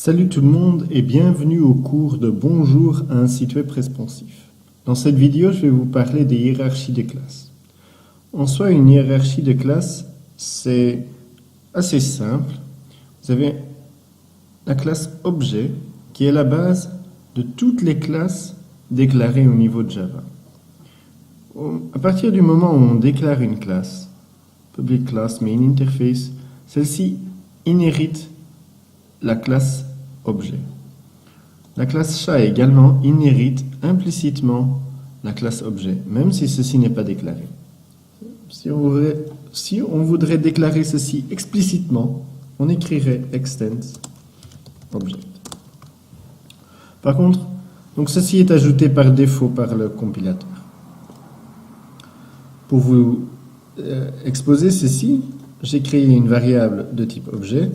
Salut tout le monde et bienvenue au cours de Bonjour à un site web responsive. Dans cette vidéo, je vais vous parler des hiérarchies de classes. En soi, une hiérarchie de classe, c'est assez simple. Vous avez la classe objet qui est la base de toutes les classes déclarées au niveau de Java. À partir du moment où on déclare une classe, public class, main interface, celle-ci inhérite la classe objet. La classe chat également inhérite implicitement la classe objet, même si ceci n'est pas déclaré. Si on voudrait déclarer ceci explicitement, on écrirait extends object. Par contre, donc ceci est ajouté par défaut par le compilateur. Pour vous exposer ceci, j'ai créé une variable de type objet,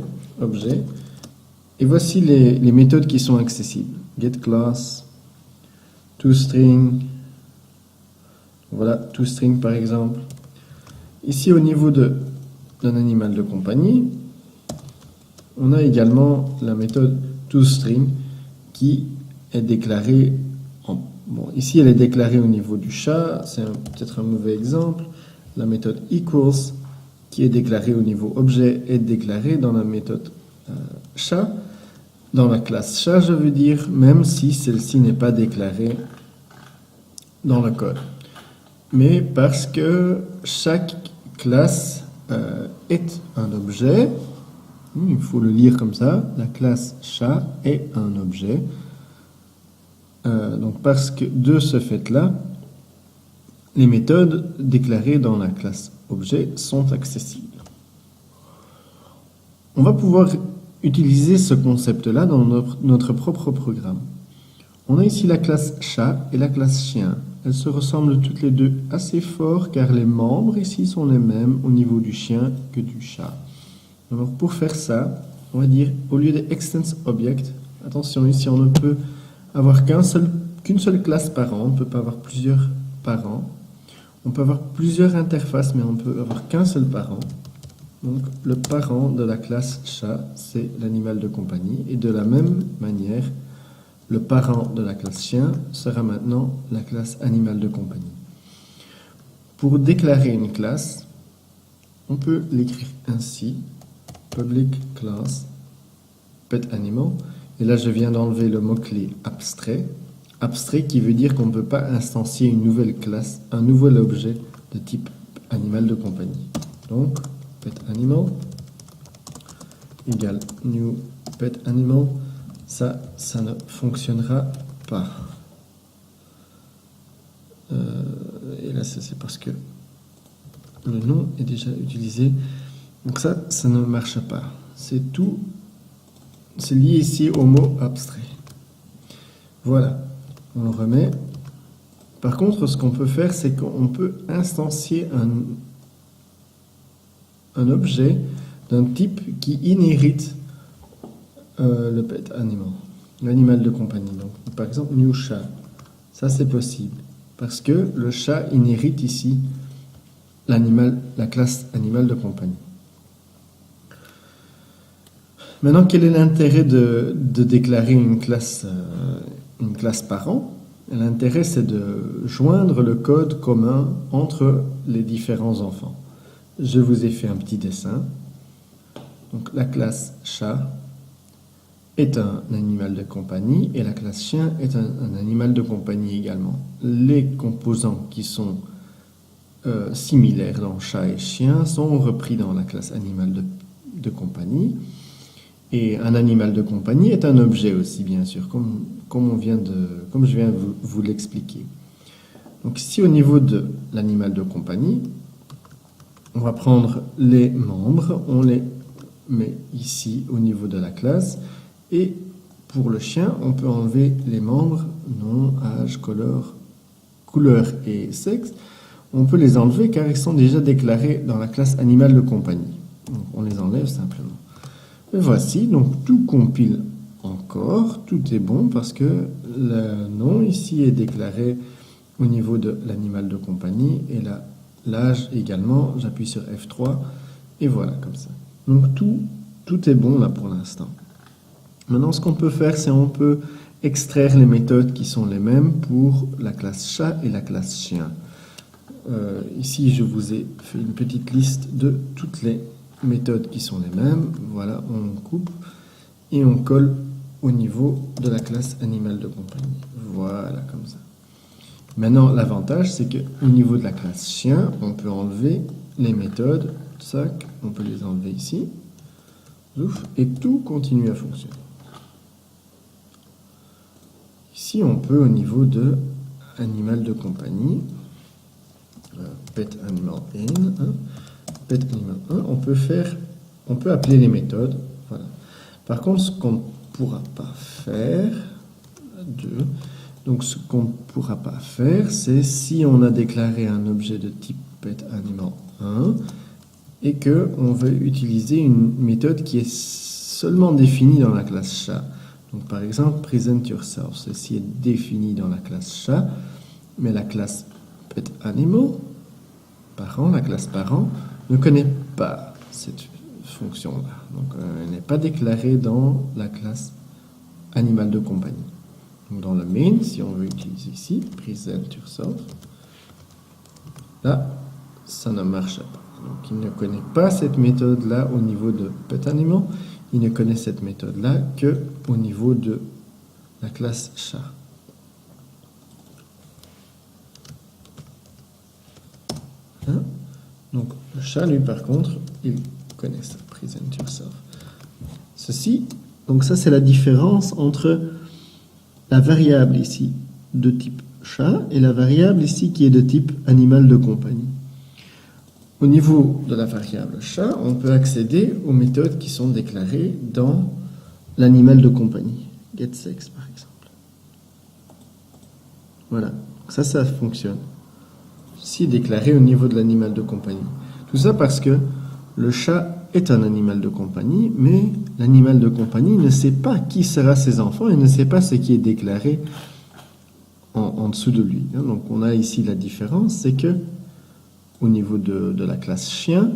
et voici les méthodes qui sont accessibles. getClass, toString, voilà, toString par exemple. Ici au niveau d'un animal de compagnie, on a également la méthode toString qui est déclarée ici elle est déclarée au niveau du chat, c'est peut-être un mauvais exemple. La méthode equals qui est déclarée au niveau objet est déclarée dans la méthode chat, dans la classe chat je veux dire, même si celle-ci n'est pas déclarée dans le code. Mais parce que chaque classe est un objet, il faut le lire comme ça, la classe chat est un objet. Donc parce que de ce fait-là, les méthodes déclarées dans la classe objet sont accessibles. On va pouvoir utiliser ce concept-là dans notre propre programme. On a ici la classe chat et la classe chien. Elles se ressemblent toutes les deux assez fort car les membres ici sont les mêmes au niveau du chien que du chat. Alors pour faire ça, on va dire au lieu des extends object, attention ici on ne peut avoir qu'une seule classe parent, on ne peut pas avoir plusieurs parents. On peut avoir plusieurs interfaces mais on ne peut avoir qu'un seul parent. Donc le parent de la classe chat, c'est l'animal de compagnie. Et de la même manière, le parent de la classe chien sera maintenant la classe animal de compagnie. Pour déclarer une classe, on peut l'écrire ainsi, public class pet animal. Et là, je viens d'enlever le mot-clé abstrait. Abstrait qui veut dire qu'on ne peut pas instancier une nouvelle classe, un nouvel objet de type animal de compagnie. Donc, pet animal égale new pet animal, ça ne fonctionnera pas. Et là, c'est parce que le nom est déjà utilisé. Donc ça ne marche pas. C'est tout. C'est lié ici au mot abstrait. Voilà, on le remet. Par contre, ce qu'on peut faire, c'est qu'on peut instancier un objet d'un type qui inhérite le pet animal, l'animal de compagnie. Donc, par exemple, new chat. Ça, c'est possible. Parce que le chat inhérite ici la classe animal de compagnie. Maintenant, quel est l'intérêt de déclarer une classe parent? L'intérêt, c'est de joindre le code commun entre les différents enfants. Je vous ai fait un petit dessin. Donc, la classe chat est un animal de compagnie et la classe chien est un animal de compagnie également. Les composants qui sont similaires dans chat et chien sont repris dans la classe animal de compagnie. Et un animal de compagnie est un objet aussi, bien sûr, comme je viens de vous l'expliquer. Donc ici, au niveau de l'animal de compagnie, on va prendre les membres, on les met ici au niveau de la classe. Et pour le chien, on peut enlever les membres, nom, âge, couleur et sexe. On peut les enlever car ils sont déjà déclarés dans la classe animal de compagnie. Donc on les enlève simplement. Et voici, donc tout compile encore, tout est bon parce que le nom ici est déclaré au niveau de l'animal de compagnie et l'âge également, j'appuie sur F3 et voilà comme ça. Donc tout est bon là pour l'instant. Maintenant, ce qu'on peut faire, c'est on peut extraire les méthodes qui sont les mêmes pour la classe chat et la classe chien. Ici, je vous ai fait une petite liste de toutes les méthodes qui sont les mêmes. Voilà, on coupe et on colle au niveau de la classe animal de compagnie. Voilà, comme ça. Maintenant, l'avantage, c'est qu'au niveau de la classe chien, on peut enlever les méthodes. Sac, on peut les enlever ici. Ouf, et tout continue à fonctionner. Ici, on peut, au niveau de animal de compagnie, pet animal in, pet animal 1, on peut appeler les méthodes. Voilà. Par contre, ce qu'on ne pourra pas faire, donc ce qu'on ne pourra pas faire, c'est si on a déclaré un objet de type pet animal 1 et que on veut utiliser une méthode qui est seulement définie dans la classe chat. Donc par exemple, present yourself, ceci est défini dans la classe chat, mais la classe pet animal, parent, la classe parent, ne connaît pas cette fonction-là. Donc elle n'est pas déclarée dans la classe animal de compagnie. Donc dans le main, si on veut utiliser ici, present yourself, là, ça ne marche pas. Donc il ne connaît pas cette méthode-là au niveau de pet animal, il ne connaît cette méthode-là que au niveau de la classe chat. Hein? Donc le chat, lui, par contre, il connaît ça, present yourself. Ceci, donc ça c'est la différence entre la variable ici de type chat et la variable ici qui est de type animal de compagnie. Au niveau de la variable chat, on peut accéder aux méthodes qui sont déclarées dans l'animal de compagnie. getSex par exemple. Voilà, ça fonctionne. Ceci est déclaré au niveau de l'animal de compagnie. Tout ça parce que le chat est un animal de compagnie, mais l'animal de compagnie ne sait pas qui sera ses enfants et ne sait pas ce qui est déclaré en dessous de lui. Donc on a ici la différence, c'est que au niveau de la classe chien,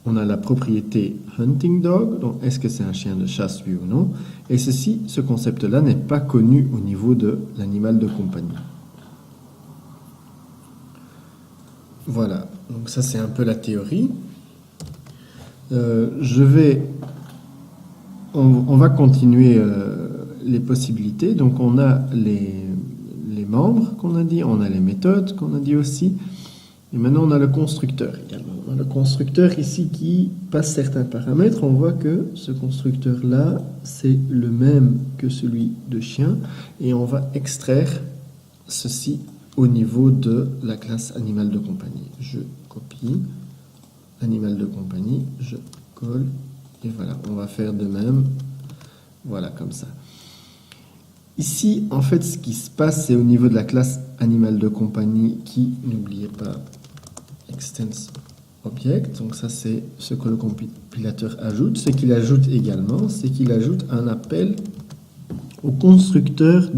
on a la propriété hunting dog, donc est-ce que c'est un chien de chasse oui ou non, et ce concept-là n'est pas connu au niveau de l'animal de compagnie. Voilà, donc ça c'est un peu la théorie. On va continuer les possibilités. Donc on a les membres qu'on a dit, on a les méthodes qu'on a dit aussi, et maintenant on a le constructeur également. On a le constructeur ici qui passe certains paramètres. On voit que ce constructeur-là, c'est le même que celui de chien, et on va extraire ceci au niveau de la classe animal de compagnie. Je copie animal de compagnie, je colle, et voilà, on va faire de même, voilà, comme ça. Ici, en fait, ce qui se passe, c'est au niveau de la classe animal de compagnie qui, n'oubliez pas, extends object, donc ça c'est ce que le compilateur ajoute. Ce qu'il ajoute également, c'est qu'il ajoute un appel au constructeur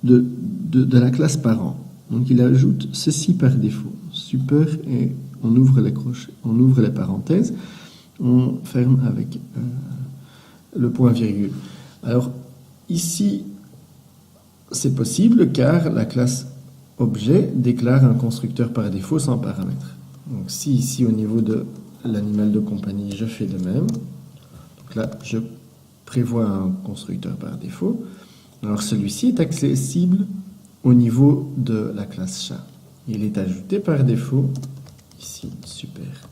de la classe parent. Donc il ajoute ceci par défaut, super, et on ouvre les crochets, on ouvre les parenthèses, on ferme avec le point virgule. Alors ici, c'est possible car la classe objet déclare un constructeur par défaut sans paramètre. Donc si ici au niveau de l'animal de compagnie, je fais de même, donc là je prévois un constructeur par défaut, alors celui-ci est accessible au niveau de la classe chat. Il est ajouté par défaut ici, super.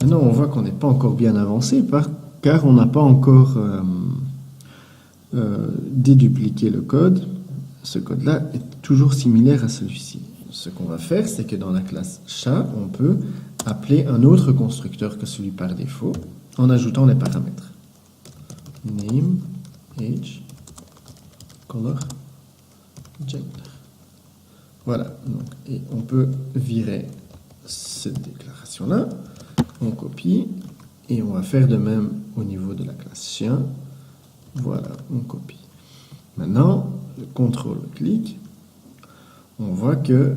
Maintenant on voit qu'on n'est pas encore bien avancé car on n'a pas encore dédupliqué le code. Ce code-là est toujours similaire à celui-ci. Ce qu'on va faire, c'est que dans la classe chat, on peut appeler un autre constructeur que celui par défaut en ajoutant les paramètres. Name, age, color, gender. Voilà. Donc, et on peut virer cette déclaration-là. On copie et on va faire de même au niveau de la classe chien. Voilà, on copie. Maintenant, le contrôle-clic, on voit que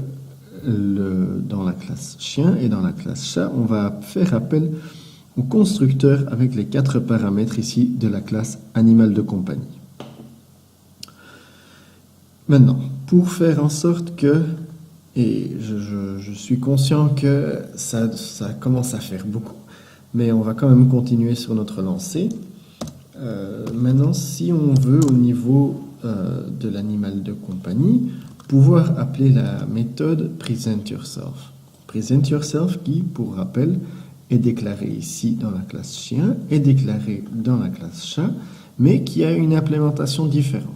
dans la classe chien et dans la classe chat, on va faire appel au constructeur avec les 4 paramètres ici de la classe animal de compagnie. Maintenant, pour faire en sorte que, et je suis conscient que ça commence à faire beaucoup, mais on va quand même continuer sur notre lancée. Maintenant, si on veut au niveau de l'animal de compagnie, pouvoir appeler la méthode presentYourself. PresentYourself qui, pour rappel, est déclaré ici dans la classe chien, est déclaré dans la classe chat, mais qui a une implémentation différente.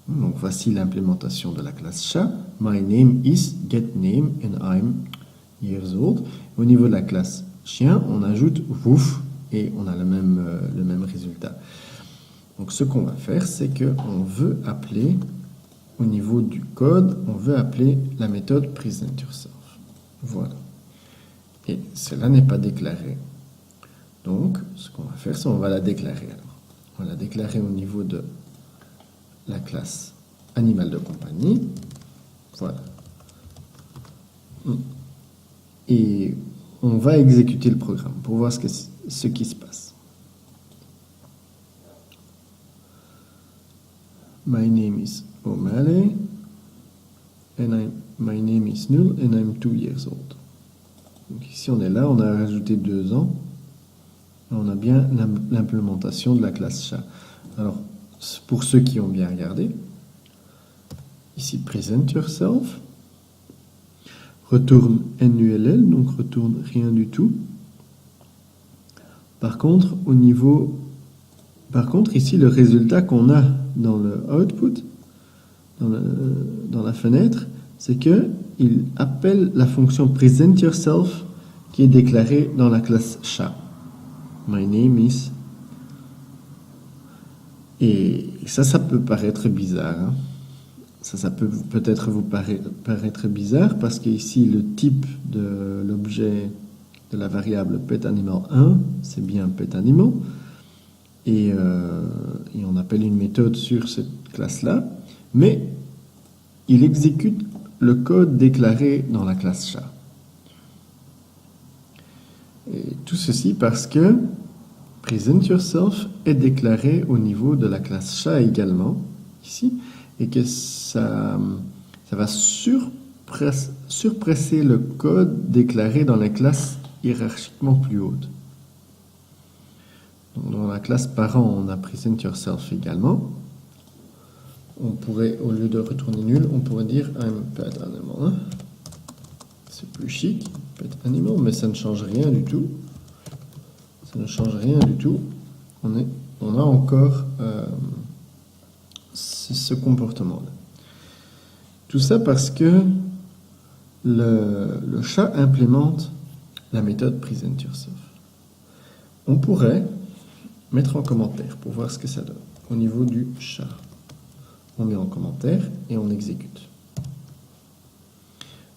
Donc voici l'implémentation de la classe chat. My name is getName and I'm years old. Au niveau de la classe chien, on ajoute woof et on a le même résultat. Donc ce qu'on va faire, c'est qu'on veut appeler, au niveau du code, on veut appeler la méthode presentYourself. Voilà. Et cela n'est pas déclaré. Donc, ce qu'on va faire, c'est qu'on va la déclarer. Alors, on va la déclarer au niveau de la classe animal de compagnie. Voilà. Et on va exécuter le programme pour voir ce qui se passe. My name is O'Malley and my name is Null and I'm 2 years old. Donc ici on est là, on a rajouté 2 ans. On a bien l'implémentation de la classe chat. Alors, pour ceux qui ont bien regardé, ici presentYourself, retourne NULL, donc retourne rien du tout. Par contre, ici, le résultat qu'on a dans le output, dans la fenêtre, c'est qu'il appelle la fonction presentYourself qui est déclarée dans la classe chat. My name is. Et ça peut paraître bizarre. Hein. Ça peut peut-être vous paraître bizarre parce qu'ici, le type de l'objet de la variable petAnimal1, c'est bien petAnimal. Et on appelle une méthode sur cette classe-là. Mais il exécute le code déclaré dans la classe chat. Et tout ceci parce que presentYourself est déclaré au niveau de la classe chat également, ici, et que ça va surpresser le code déclaré dans les classes hiérarchiquement plus hautes. Donc, dans la classe parent, on a presentYourself également. On pourrait, au lieu de retourner nul, on pourrait dire I'm petAnimal. C'est plus chic, petAnimal, mais ça ne change rien du tout. Ça ne change rien du tout. On a encore ce comportement-là. Tout ça parce que le chat implémente la méthode presentYourself. On pourrait mettre en commentaire pour voir ce que ça donne. Au niveau du chat, on met en commentaire et on exécute.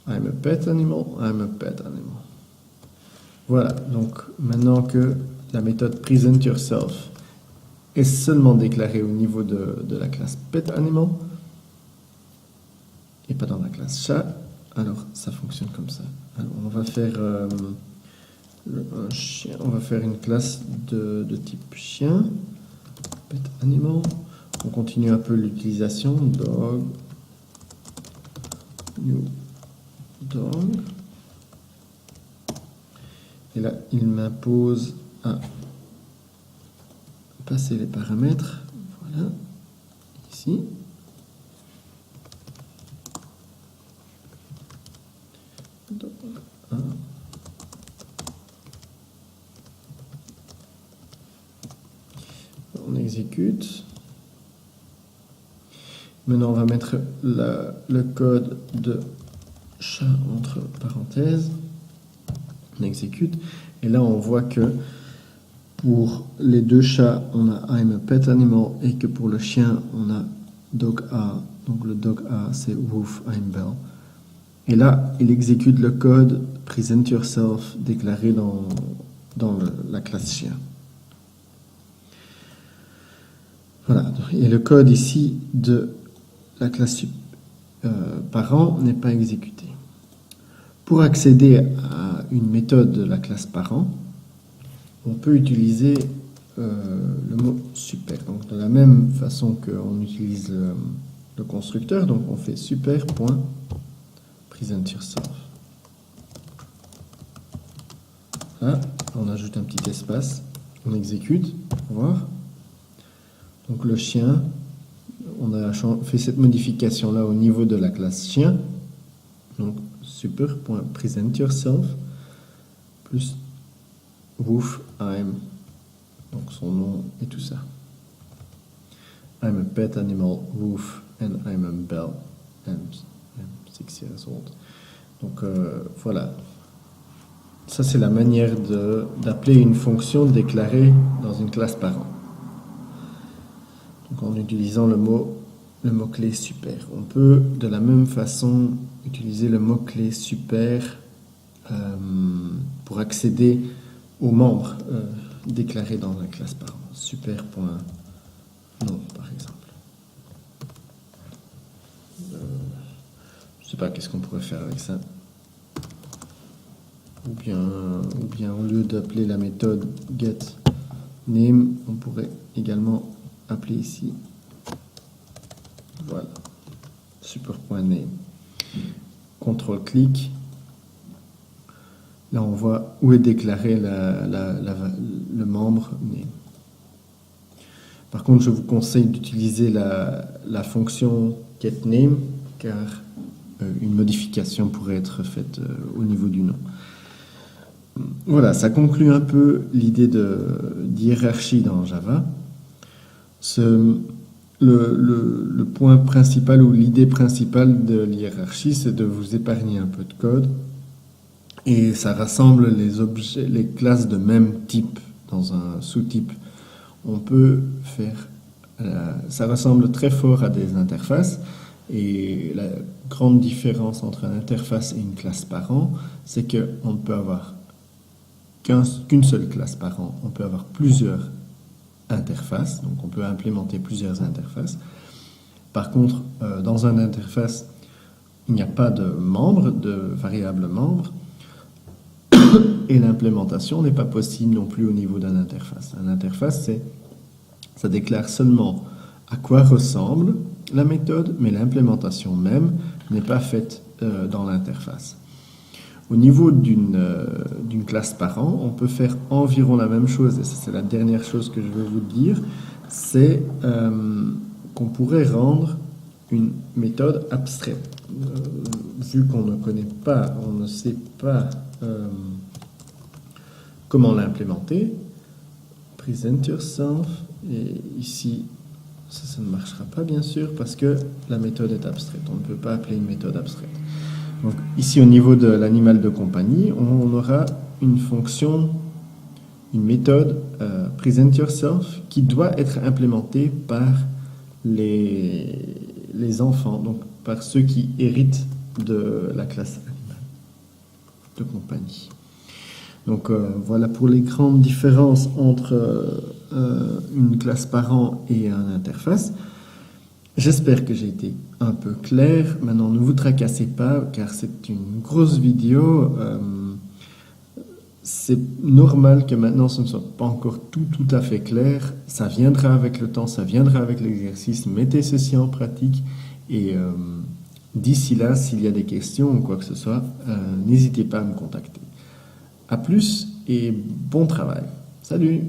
I'm a petAnimal, I'm a petAnimal. Voilà, donc maintenant que la méthode presentYourself est seulement déclarée au niveau de la classe petAnimal et pas dans la classe chat, alors ça fonctionne comme ça. Alors on va faire un chien, on va faire une classe de type chien, petAnimal. On continue un peu l'utilisation, dog, new dog. Et là, il m'impose à passer les paramètres. Voilà, ici. Donc, on exécute. Maintenant, on va mettre le code de chat entre parenthèses. On exécute. Et là, on voit que pour les 2 chats, on a I'm a petAnimal et que pour le chien, on a dog A. Donc le dog A, c'est woof, I'm Bell. Et là, il exécute le code presentYourself déclaré dans la classe chien. Voilà. Et le code ici de la classe parent n'est pas exécuté. Pour accéder à une méthode de la classe parent, on peut utiliser le mot super. Donc de la même façon qu'on utilise le constructeur, donc on fait super.presentYourself. Là, on ajoute un petit espace, on exécute, on va voir. Donc le chien, on a fait cette modification là au niveau de la classe chien. Donc super.presentYourself plus woof I'm, donc son nom et tout ça. I'm a pet animal woof and I'm a bell and I'm 6 years old. Donc voilà. Ça c'est la manière d'appeler une fonction déclarée dans une classe parent. Donc en utilisant le mot-clé super. On peut de la même façon utiliser le mot-clé super pour accéder aux membres déclarés dans la classe parent. Super.nom par exemple. Je ne sais pas qu'est-ce qu'on pourrait faire avec ça. Ou bien au lieu d'appeler la méthode getName, on pourrait également appeler ici, voilà, super.name. CTRL-clic. Là, on voit où est déclaré le membre name. Par contre, je vous conseille d'utiliser la fonction getName, car une modification pourrait être faite au niveau du nom. Voilà, ça conclut un peu l'idée d'hiérarchie dans Java. Le point principal ou l'idée principale de l'hiérarchie, c'est de vous épargner un peu de code. Et ça rassemble les classes de même type dans un sous-type. On peut faire... ça ressemble très fort à des interfaces. Et la grande différence entre une interface et une classe parent, c'est qu'on ne peut avoir qu'une seule classe parent. On peut avoir plusieurs interfaces, donc on peut implémenter plusieurs interfaces. Par contre, dans une interface, il n'y a pas de membres, de variables membres, et l'implémentation n'est pas possible non plus au niveau d'une interface. Une interface, ça déclare seulement à quoi ressemble la méthode, mais l'implémentation même n'est pas faite dans l'interface. Au niveau d'une classe parent, on peut faire environ la même chose, et ça c'est la dernière chose que je veux vous dire, c'est qu'on pourrait rendre une méthode abstraite. Vu qu'on ne connaît pas, on ne sait pas comment l'implémenter, presentYourself, et ici, ça ne marchera pas bien sûr, parce que la méthode est abstraite. On ne peut pas appeler une méthode abstraite. Donc ici au niveau de l'animal de compagnie, on aura une fonction, une méthode presentYourself qui doit être implémentée par les enfants, donc par ceux qui héritent de la classe animale de compagnie. Donc voilà pour les grandes différences entre une classe parent et une interface. J'espère que j'ai été un peu clair. Maintenant, ne vous tracassez pas, car c'est une grosse vidéo. C'est normal que maintenant ce ne soit pas encore tout à fait clair. Ça viendra avec le temps, ça viendra avec l'exercice. Mettez ceci en pratique et d'ici là, s'il y a des questions ou quoi que ce soit, n'hésitez pas à me contacter. À plus et bon travail. Salut!